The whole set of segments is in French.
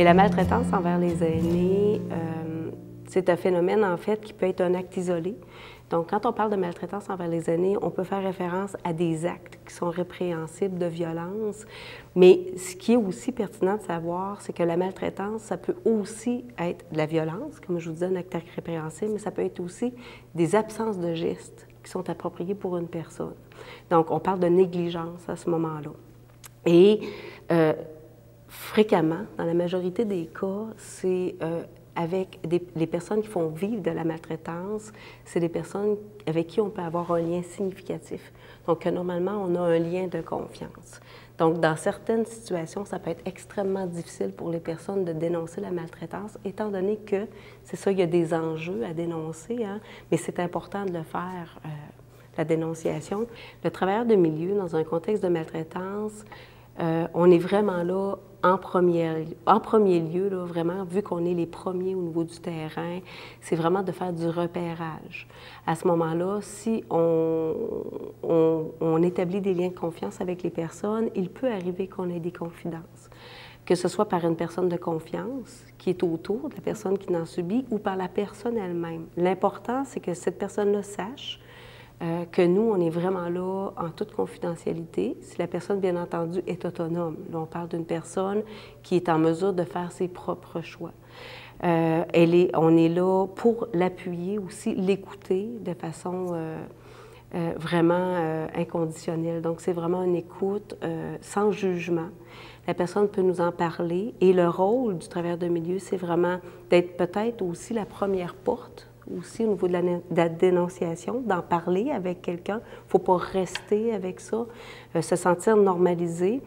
Mais la maltraitance envers les aînés, c'est un phénomène, en fait, qui peut être un acte isolé. Donc, quand on parle de maltraitance envers les aînés, on peut faire référence à des actes qui sont répréhensibles de violence. Mais ce qui est aussi pertinent de savoir, c'est que la maltraitance, ça peut aussi être de la violence, comme je vous disais, un acte répréhensible, mais ça peut être aussi des absences de gestes qui sont appropriés pour une personne. Donc, on parle de négligence à ce moment-là. Et fréquemment, dans la majorité des cas, c'est avec les personnes qui font vivre de la maltraitance, c'est des personnes avec qui on peut avoir un lien significatif. Donc, normalement, on a un lien de confiance. Donc, dans certaines situations, ça peut être extrêmement difficile pour les personnes de dénoncer la maltraitance, étant donné que, c'est ça, il y a des enjeux à dénoncer, hein, mais c'est important de le faire, la dénonciation. Le travailleur de milieu, dans un contexte de maltraitance, on est vraiment là en premier lieu, là, vraiment, vu qu'on est les premiers au niveau du terrain, c'est vraiment de faire du repérage. À ce moment-là, si on établit des liens de confiance avec les personnes, il peut arriver qu'on ait des confidences, que ce soit par une personne de confiance qui est autour de la personne qui en subit ou par la personne elle-même. L'important, c'est que cette personne-là sache que nous, on est vraiment là en toute confidentialité. Si la personne, bien entendu, est autonome. Là, on parle d'une personne qui est en mesure de faire ses propres choix. On est là pour l'appuyer aussi, l'écouter de façon vraiment inconditionnelle. Donc, c'est vraiment une écoute sans jugement. La personne peut nous en parler. Et le rôle du travailleur de milieu, c'est vraiment d'être peut-être aussi la première porte aussi au niveau de la dénonciation, d'en parler avec quelqu'un. Il ne faut pas rester avec ça, se sentir normalisé.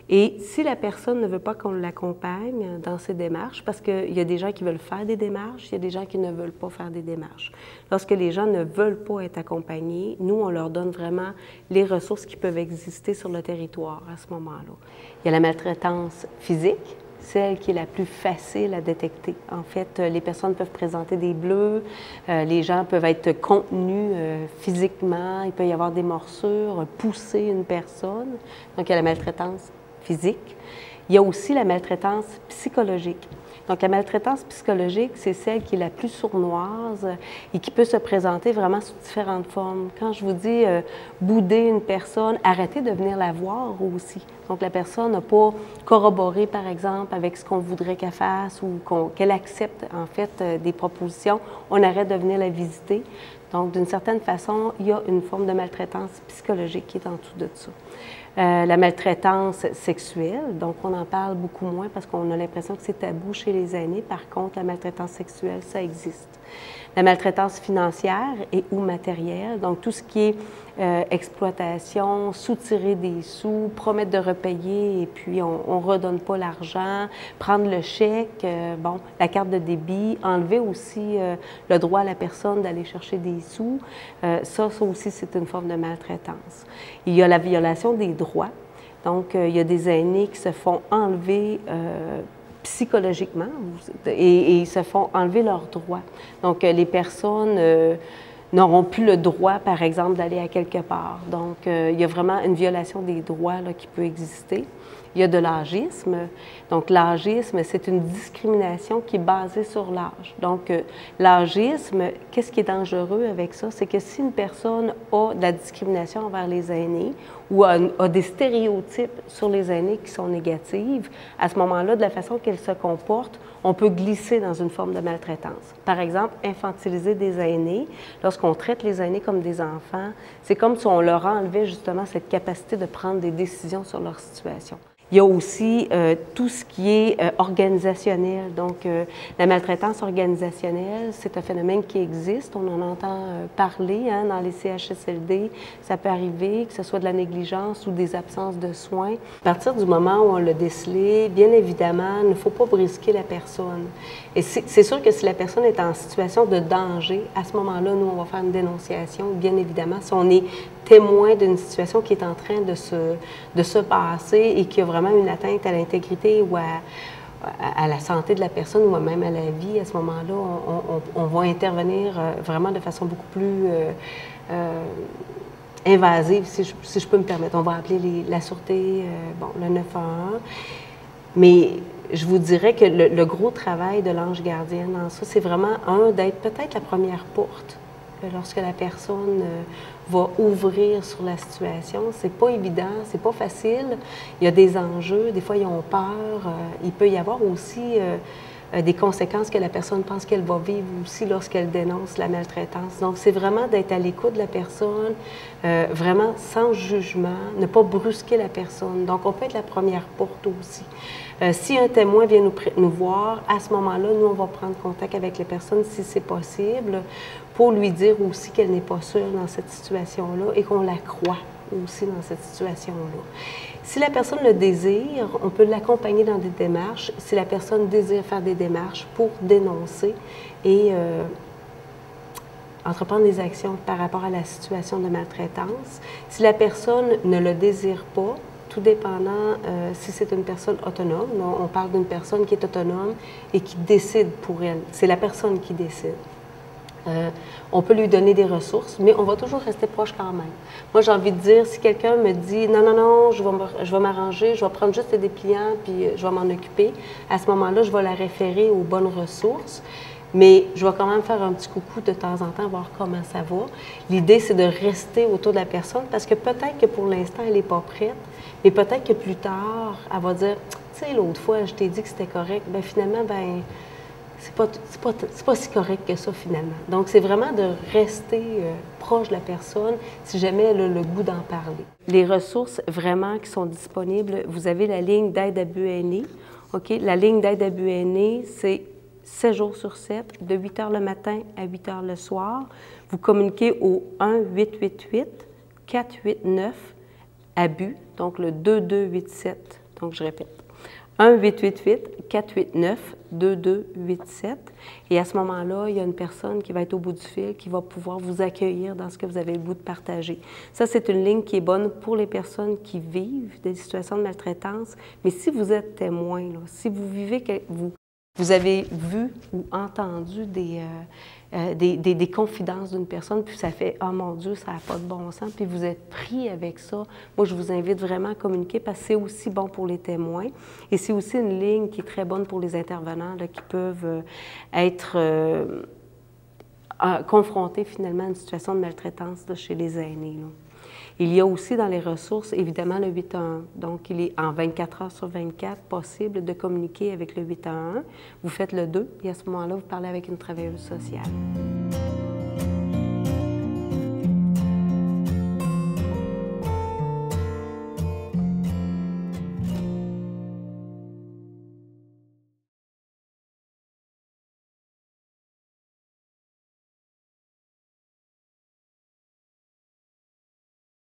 Et si la personne ne veut pas qu'on l'accompagne dans ses démarches, parce qu'il y a des gens qui veulent faire des démarches, il y a des gens qui ne veulent pas faire des démarches. Lorsque les gens ne veulent pas être accompagnés, nous, on leur donne vraiment les ressources qui peuvent exister sur le territoire à ce moment-là. Il y a la maltraitance physique, celle qui est la plus facile à détecter. En fait, les personnes peuvent présenter des bleus, les gens peuvent être contenus physiquement, il peut y avoir des morsures, pousser une personne. Donc, il y a la maltraitance physique. Il y a aussi la maltraitance psychologique. Donc, la maltraitance psychologique, c'est celle qui est la plus sournoise et qui peut se présenter vraiment sous différentes formes. Quand je vous dis bouder une personne, arrêtez de venir la voir aussi. Donc, la personne n'a pas corroboré, par exemple, avec ce qu'on voudrait qu'elle fasse ou qu'elle accepte, en fait, des propositions. On arrête de venir la visiter. Donc, d'une certaine façon, il y a une forme de maltraitance psychologique qui est en dessous de ça. La maltraitance sexuelle, donc on en parle beaucoup moins parce qu'on a l'impression que c'est tabou chez les aînés. Par contre, la maltraitance sexuelle, ça existe. La maltraitance financière et ou matérielle, donc tout ce qui est exploitation, soutirer des sous, promettre de repayer et puis on ne redonne pas l'argent, prendre le chèque, bon, la carte de débit, enlever aussi le droit à la personne d'aller chercher des sous, ça aussi c'est une forme de maltraitance. Il y a la violation des droits, donc il y a des aînés qui se font enlever psychologiquement et se font enlever leurs droits. Donc, les personnes n'auront plus le droit, par exemple, d'aller à quelque part. Donc, il y a vraiment une violation des droits là, qui peut exister. Il y a de l'agisme. Donc, l'agisme, c'est une discrimination qui est basée sur l'âge. Donc, l'agisme, qu'est-ce qui est dangereux avec ça? C'est que si une personne a de la discrimination envers les aînés ou a des stéréotypes sur les aînés qui sont négatifs, à ce moment-là, de la façon qu'elle se comporte, on peut glisser dans une forme de maltraitance. Par exemple, infantiliser des aînés. Lorsqu'on traite les aînés comme des enfants, c'est comme si on leur enlevait justement cette capacité de prendre des décisions sur leur situation. Il y a aussi tout ce qui est organisationnel. Donc, la maltraitance organisationnelle, c'est un phénomène qui existe. On en entend parler hein, dans les CHSLD. Ça peut arriver, que ce soit de la négligence ou des absences de soins. À partir du moment où on l'a décelé, bien évidemment, il ne faut pas brisquer la personne. Et c'est sûr que si la personne est en situation de danger, à ce moment-là, nous, on va faire une dénonciation, bien évidemment. Si on est témoin d'une situation qui est en train de se passer et qui a vraiment une atteinte à l'intégrité ou à la santé de la personne ou même à la vie, à ce moment-là, on va intervenir vraiment de façon beaucoup plus invasive, si je peux me permettre. On va appeler la sûreté, bon, le 911. Mais je vous dirais que le gros travail de l'ange gardien dans ça, c'est vraiment, d'être peut-être la première porte. Lorsque la personne va ouvrir sur la situation, c'est pas évident, c'est pas facile. Il y a des enjeux, des fois ils ont peur. Il peut y avoir aussi des conséquences que la personne pense qu'elle va vivre aussi lorsqu'elle dénonce la maltraitance. Donc, c'est vraiment d'être à l'écoute de la personne, vraiment sans jugement, ne pas brusquer la personne. Donc, on peut être la première porte aussi. Si un témoin vient nous voir, à ce moment-là, nous, on va prendre contact avec la personne si c'est possible pour lui dire aussi qu'elle n'est pas seule dans cette situation-là et qu'on la croit aussi dans cette situation-là. Si la personne le désire, on peut l'accompagner dans des démarches. Si la personne désire faire des démarches pour dénoncer et entreprendre des actions par rapport à la situation de maltraitance. Si la personne ne le désire pas, tout dépendant si c'est une personne autonome, on parle d'une personne qui est autonome et qui décide pour elle. C'est la personne qui décide. On peut lui donner des ressources, mais on va toujours rester proche quand même. Moi, j'ai envie de dire, si quelqu'un me dit « Non, non, non, je vais m'arranger, je vais prendre juste des dépliants, puis je vais m'en occuper », à ce moment-là, je vais la référer aux bonnes ressources, mais je vais quand même faire un petit coucou de temps en temps, voir comment ça va. L'idée, c'est de rester autour de la personne, parce que peut-être que pour l'instant, elle n'est pas prête, mais peut-être que plus tard, elle va dire « Tu sais, l'autre fois, je t'ai dit que c'était correct. » Bien, finalement, ben c'est pas si correct que ça, finalement. Donc, c'est vraiment de rester proche de la personne si jamais elle a le goût d'en parler. Les ressources vraiment qui sont disponibles, vous avez la ligne d'aide à but aîné. OK? La ligne d'aide à but aîné, c'est 7 jours sur 7, de 8 h le matin à 8 h le soir. Vous communiquez au 1-888-489-ABUT, donc le 2287. Donc, je répète. 1-888-489-2287. Et à ce moment-là, il y a une personne qui va être au bout du fil, qui va pouvoir vous accueillir dans ce que vous avez le goût de partager. Ça, c'est une ligne qui est bonne pour les personnes qui vivent des situations de maltraitance. Mais si vous êtes témoin, là, si vous vivez, vous avez vu ou entendu des confidences d'une personne, puis ça fait « Oh mon Dieu, ça n'a pas de bon sens », puis vous êtes pris avec ça. Moi, je vous invite vraiment à communiquer parce que c'est aussi bon pour les témoins et c'est aussi une ligne qui est très bonne pour les intervenants là, qui peuvent être confrontés finalement à une situation de maltraitance là, chez les aînés. Là. Il y a aussi dans les ressources, évidemment, le 811. Donc, il est en 24 heures sur 24 possible de communiquer avec le 811. Vous faites le 2 et à ce moment-là, vous parlez avec une travailleuse sociale.